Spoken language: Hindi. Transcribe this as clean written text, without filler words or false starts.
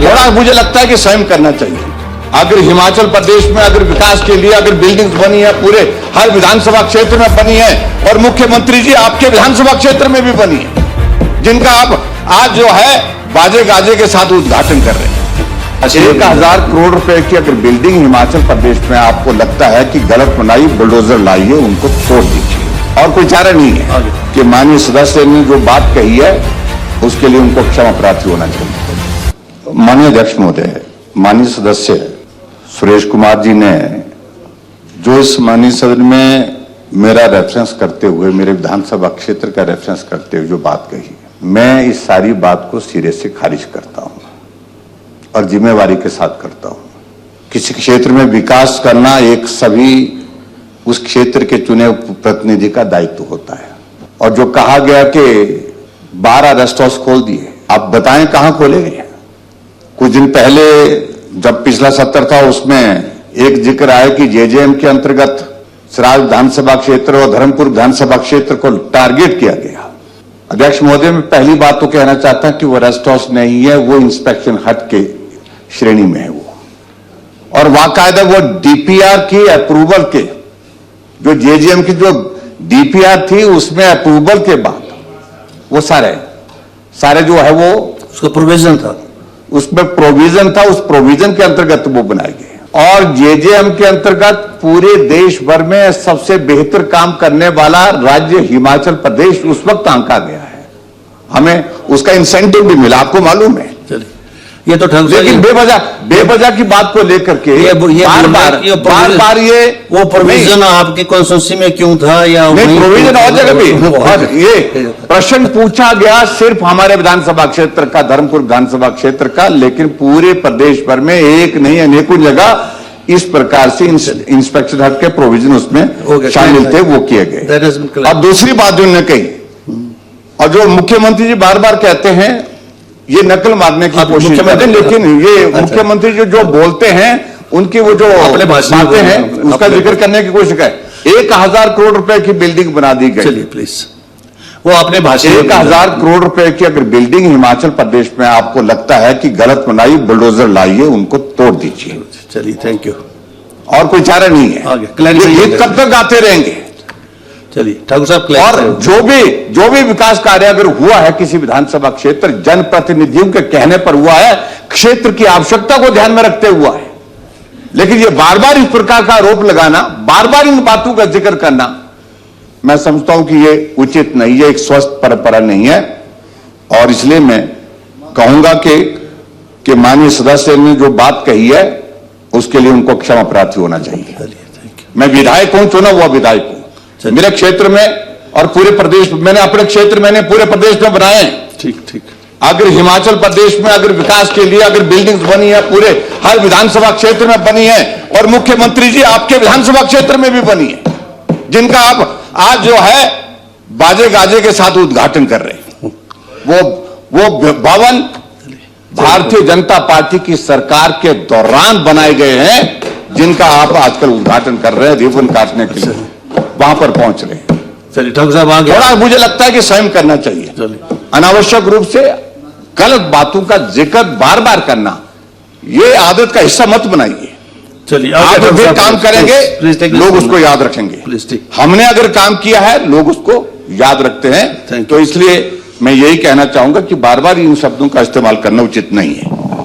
थोड़ा मुझे लगता है कि स्वयं करना चाहिए। अगर हिमाचल प्रदेश में अगर विकास के लिए अगर बिल्डिंग्स बनी है, पूरे हर विधानसभा क्षेत्र में बनी है, और मुख्यमंत्री जी आपके विधानसभा क्षेत्र में भी बनी है, जिनका आप आज जो है बाजे गाजे के साथ उद्घाटन कर रहे हैं। 1000 करोड़ रुपए की अगर बिल्डिंग हिमाचल प्रदेश में आपको लगता है कि गलत बनाई, बुलडोजर लाइए, उनको तोड़ दीजिए, और कोई चारा नहीं है कि माननीय सदस्य ने जो बात कही है उसके लिए उनको क्षमा प्रार्थी होना चाहिए। माननीय अध्यक्ष महोदय, माननीय सदस्य सुरेश कुमार जी ने जो इस माननीय सदन में मेरा रेफरेंस करते हुए, मेरे विधानसभा क्षेत्र का रेफरेंस करते हुए जो बात कही, मैं इस सारी बात को सिरे से खारिज करता हूं और जिम्मेवारी के साथ करता हूं। किसी क्षेत्र में विकास करना एक सभी उस क्षेत्र के चुने प्रतिनिधि का दायित्व होता है। और जो कहा गया कि 12 रेस्ट हाउस खोल दिए, आप बताएं कहां खोले गए? कुछ दिन पहले जब पिछला सत्र था उसमें एक जिक्र आया कि जेजेएम के अंतर्गत सराज विधानसभा क्षेत्र और धर्मपुर विधानसभा क्षेत्र को टारगेट किया गया। अध्यक्ष महोदय, मैं पहली बात तो कहना चाहता हूं कि वो रेस्ट हाउस नहीं है, वो इंस्पेक्शन हट के श्रेणी में है वो, और वाकायदा वो डीपीआर की अप्रूवल के, जो जेजेएम की जो डीपीआर थी उसमें अप्रूवल के बाद वो सारे जो है वो उसका प्रोविजन था, उसमें प्रोविजन था, उस प्रोविजन के अंतर्गत वो बनाए गए। और जेजेएम के अंतर्गत पूरे देश भर में सबसे बेहतर काम करने वाला राज्य हिमाचल प्रदेश उस वक्त आंका गया है। हमें उसका इंसेंटिव भी मिला, आपको मालूम है। चलिए, ये तो ढंग से, लेकिन बेवजह की बात को लेकर के बार बार ये वो प्रोविजन आपकी कॉन्स्टिट्यूंसी में क्यों था, या नहीं प्रोविजन और जगह भी, और ये प्रश्न पूछा गया सिर्फ हमारे विधानसभा क्षेत्र का, धर्मपुर विधानसभा क्षेत्र का, लेकिन पूरे प्रदेश भर में एक नहीं अनेकों जगह इस प्रकार से इंस्पेक्शन हट के प्रोविजन उसमें शामिल थे, वो किए गए। अब दूसरी बात जो उन्होंने कही, और जो मुख्यमंत्री जी बार बार कहते हैं, ये नकल मारने की कोशिश करते हैं, लेकिन ये मुख्यमंत्री जो बोलते हैं उनकी वो जो बातें हैं उसका जिक्र करने की कोशिश है। 1000 करोड़ रुपए की बिल्डिंग बना दी गई। चलिए प्लीज, वो अपने भाषण 1000 करोड़ रुपए की अगर बिल्डिंग हिमाचल प्रदेश में आपको लगता है कि गलत बनाई, बुलडोजर लाइए, उनको तोड़ दीजिए। चलिए, थैंक यू। और कोई चारा नहीं है, ये कब तक गाते रहेंगे? चलिए ठाकुर साहब, और जो भी विकास कार्य अगर हुआ है किसी विधानसभा क्षेत्र, जनप्रतिनिधियों के कहने पर हुआ है, क्षेत्र की आवश्यकता को ध्यान में रखते हुआ है। लेकिन ये बार बार इस प्रकार का आरोप लगाना, बार बार इन बातों का जिक्र करना, मैं समझता हूं कि ये उचित नहीं है, एक स्वस्थ परंपरा नहीं है। और इसलिए मैं कहूंगा कि माननीय सदस्य ने जो बात कही है उसके लिए उनको क्षमा प्रार्थी होना चाहिए। मैं विधायक हूं, चुना हुआ विधायक हूं, मेरे क्षेत्र में और पूरे प्रदेश, मैंने अपने क्षेत्र मैंने पूरे प्रदेश में बनाए हैं। ठीक। अगर हिमाचल प्रदेश में अगर विकास के लिए अगर बिल्डिंग्स बनी है, पूरे हर विधानसभा क्षेत्र में बनी है, और मुख्यमंत्री जी आपके विधानसभा क्षेत्र में भी बनी है, जिनका आप आज जो है बाजे गाजे के साथ उद्घाटन कर रहे हैं। वो भवन भारतीय जनता पार्टी की सरकार के दौरान बनाए गए हैं, जिनका आप आजकल उद्घाटन कर रहे हैं, रिबन काटने के लिए वहां पर पहुंच रहे हैं। चलिए ठाकुर साहब, आगे थोड़ा मुझे लगता है कि स्वयं करना चाहिए। अनावश्यक रूप से गलत बातों का जिक्र बार बार करना, ये आदत का हिस्सा मत बनाइए। चलिए, आप जो काम करेंगे लोग उसको याद रखेंगे। हमने अगर काम किया है लोग उसको याद रखते हैं, तो इसलिए मैं यही कहना चाहूंगा कि बार बार इन शब्दों का इस्तेमाल करना उचित नहीं है।